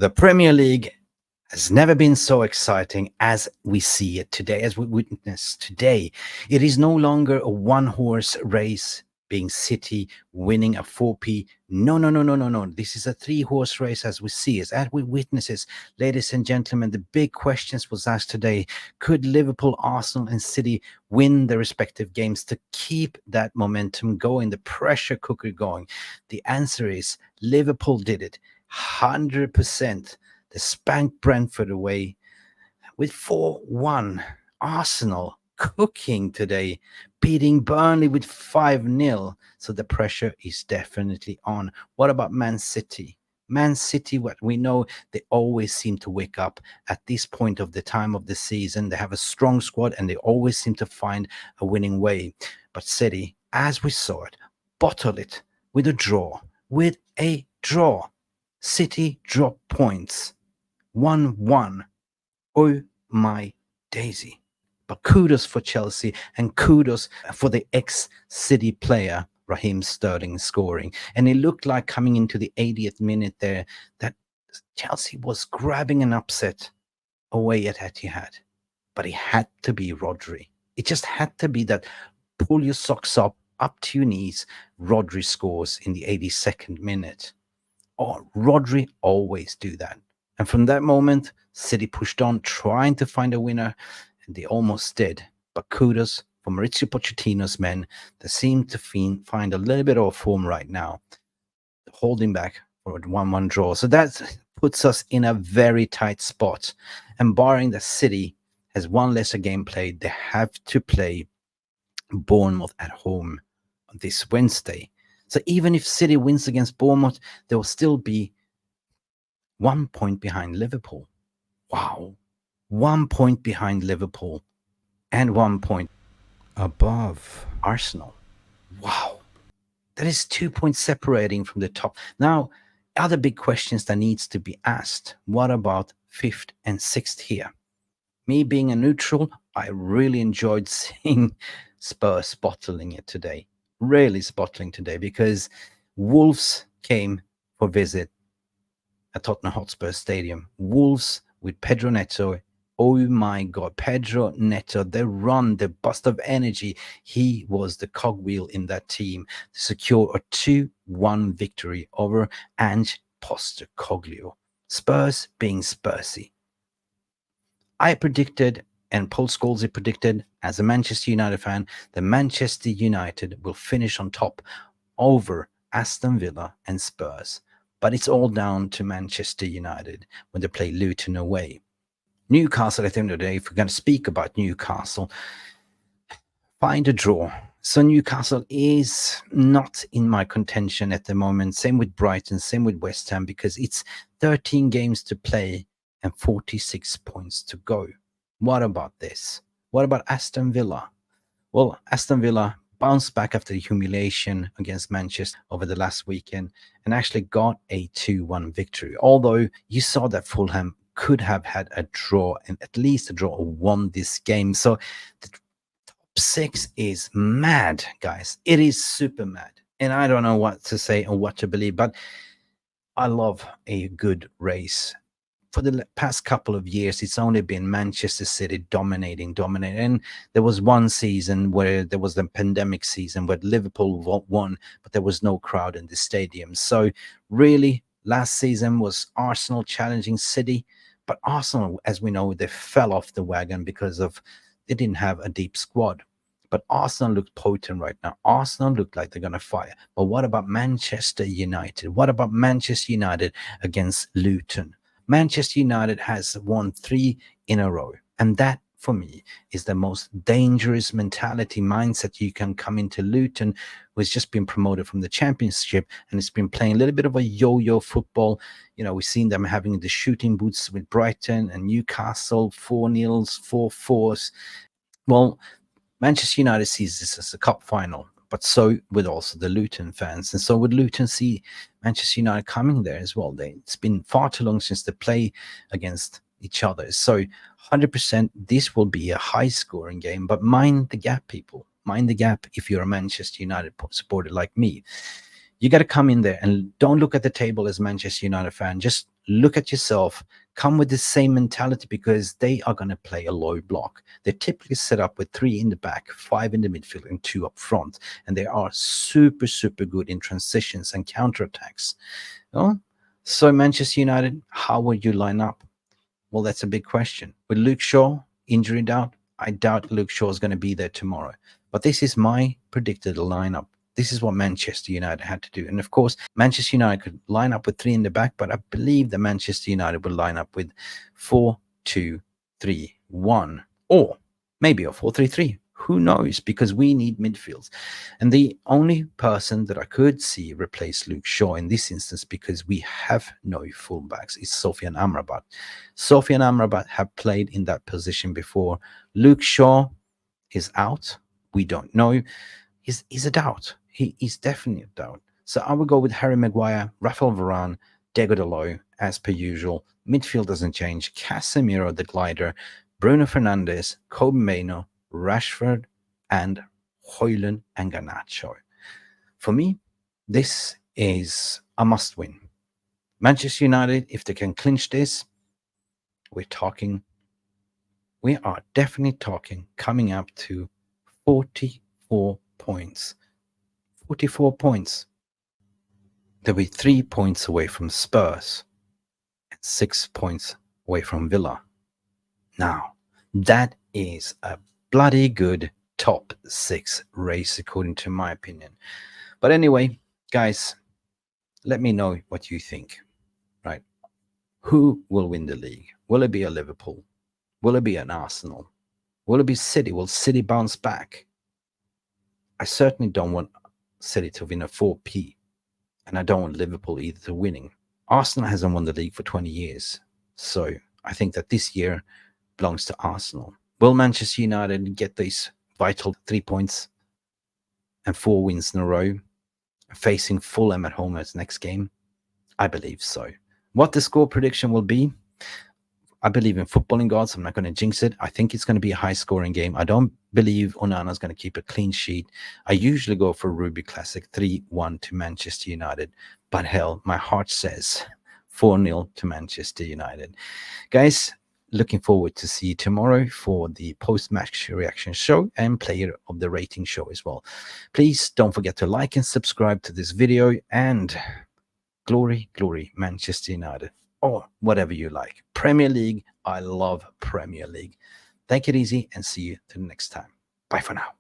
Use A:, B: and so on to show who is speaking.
A: The Premier League has never been so exciting as we see it today, as we witness today. It is no longer a one-horse race being City winning a 4p. No, no, no, no, no, no. This is a three-horse race as we see it, as we witness it. Ladies and gentlemen, the big questions was asked today. Could Liverpool, Arsenal and City win their respective games to keep that momentum going, the pressure cooker going? The answer is Liverpool did it 100%. They spanked Brentford away with 4-1. Arsenal cooking today, beating Burnley with 5-0. So the pressure is definitely on. What about Man City? Man City, what we know, they always seem to wake up at this point of the time of the season. They have a strong squad and they always seem to find a winning way. But City, as we saw it, bottled it with a draw. With a draw. City dropped points. 1-1. Oh my daisy. But kudos for Chelsea and kudos for the ex-City player, Raheem Sterling, scoring. And it looked like coming into the 80th minute there that Chelsea was grabbing an upset away at Etihad. But it had to be Rodri. It just had to be that pull your socks up to your knees. Rodri scores in the 82nd minute. Oh, Rodri always do that. And from that moment, City pushed on, trying to find a winner, and they almost did. But kudos for Mauricio Pochettino's men that seem to find a little bit of form right now, holding back for a 1-1 draw. So that puts us in a very tight spot. And barring that City has one lesser game played, they have to play Bournemouth at home this Wednesday. So even if City wins against Bournemouth, they will still be 1 point behind Liverpool. Wow. 1 point behind Liverpool and 1 point above Arsenal. Wow. That is 2 points separating from the top. Now, other big questions that needs to be asked. What about 5th and 6th here? Me being a neutral, I really enjoyed seeing Spurs bottling it today. Really bottling today because Wolves came for visit at Tottenham Hotspur Stadium. Wolves with Pedro Neto. Oh my God, Pedro Neto, the run, the burst of energy. He was the cogwheel in that team to secure a 2-1 victory over Ange Postecoglou. Spurs being Spursy. I predicted, and Paul Scholes predicted, as a Manchester United fan, that Manchester United will finish on top over Aston Villa and Spurs. But it's all down to Manchester United when they play Luton away. Newcastle, at the end of the day, if we're going to speak about Newcastle, find a draw. So Newcastle is not in my contention at the moment. Same with Brighton, same with West Ham, because it's 13 games to play and 46 points to go. What about this? What about Aston Villa? Well, Aston Villa bounced back after the humiliation against Manchester over the last weekend and actually got a 2-1 victory. Although you saw that Fulham could have had a draw, and at least a draw, or won this game. So the top 6 is mad, guys. It is super mad. And I don't know what to say or what to believe, but I love a good race. For the past couple of years, it's only been Manchester City dominating. And there was one season where there was the pandemic season where Liverpool won, but there was no crowd in the stadium. So really, last season was Arsenal challenging City. But Arsenal, as we know, they fell off the wagon because they didn't have a deep squad. But Arsenal looked potent right now. Arsenal looked like they're going to fire. But what about Manchester United? What about Manchester United against Luton? Manchester United has won 3 in a row. And that, for me, is the most dangerous mentality mindset you can come into Luton, who has just been promoted from the Championship and it's been playing a little bit of a yo-yo football. You know, we've seen them having the shooting boots with Brighton and Newcastle, 4-0s, 4-4s. Well, Manchester United sees this as a cup final, but so would also the Luton fans. And so would Luton see Manchester United coming there as well. It's been far too long since they play against each other. So 100% this will be a high-scoring game, but mind the gap, people. Mind the gap if you're a Manchester United supporter like me. You got to come in there and don't look at the table as Manchester United fan. Just look at yourself. Come with the same mentality because they are going to play a low block. They're typically set up with 3 in the back, 5 in the midfield, and 2 up front. And they are super, super good in transitions and counterattacks. Oh, so Manchester United, how would you line up? Well, that's a big question. With Luke Shaw, injury doubt, I doubt Luke Shaw is going to be there tomorrow. But this is my predicted lineup. This is what Manchester United had to do. And of course, Manchester United could line up with 3 in the back, but I believe that Manchester United will line up with 4-2-3-1, or maybe a 4-3-3. Who knows? Because we need midfields. And the only person that I could see replace Luke Shaw in this instance, because we have no fullbacks, is Sofian Amrabat. Sofian Amrabat have played in that position before. Luke Shaw is out. We don't know. He's a doubt. He's definitely a doubt. So I would go with Harry Maguire, Rafael Varane, Diego Dalot, as per usual. Midfield doesn't change. Casemiro, the glider, Bruno Fernandes, Kobe Mainoo, Rashford, and Højlund and Garnacho. For me, this is a must win. Manchester United, if they can clinch this, we are definitely talking coming up to 44 points. 44 points. They'll be 3 points away from Spurs and 6 points away from Villa. Now, that is a bloody good top 6 race, according to my opinion. But anyway, guys, let me know what you think, right? Who will win the league? Will it be a Liverpool? Will it be an Arsenal? Will it be City? Will City bounce back? I certainly don't want City to win a 4P, and I don't want Liverpool either to winning. Arsenal hasn't won the league for 20 years, so I think that this year belongs to Arsenal. Will Manchester United get these vital 3 points and 4 wins in a row, facing Fulham at home as next game? I believe so. What the score prediction will be, I believe in footballing gods. I'm not going to jinx it. I think it's going to be a high-scoring game. I don't believe Onana's going to keep a clean sheet. I usually go for Ruby Classic 3-1 to Manchester United. But hell, my heart says 4-0 to Manchester United. Guys, looking forward to see you tomorrow for the post-match reaction show and player of the rating show as well. Please don't forget to like and subscribe to this video, and glory, glory, Manchester United, or whatever you like. Premier League, I love Premier League. Take it easy and see you till next time. Bye for now.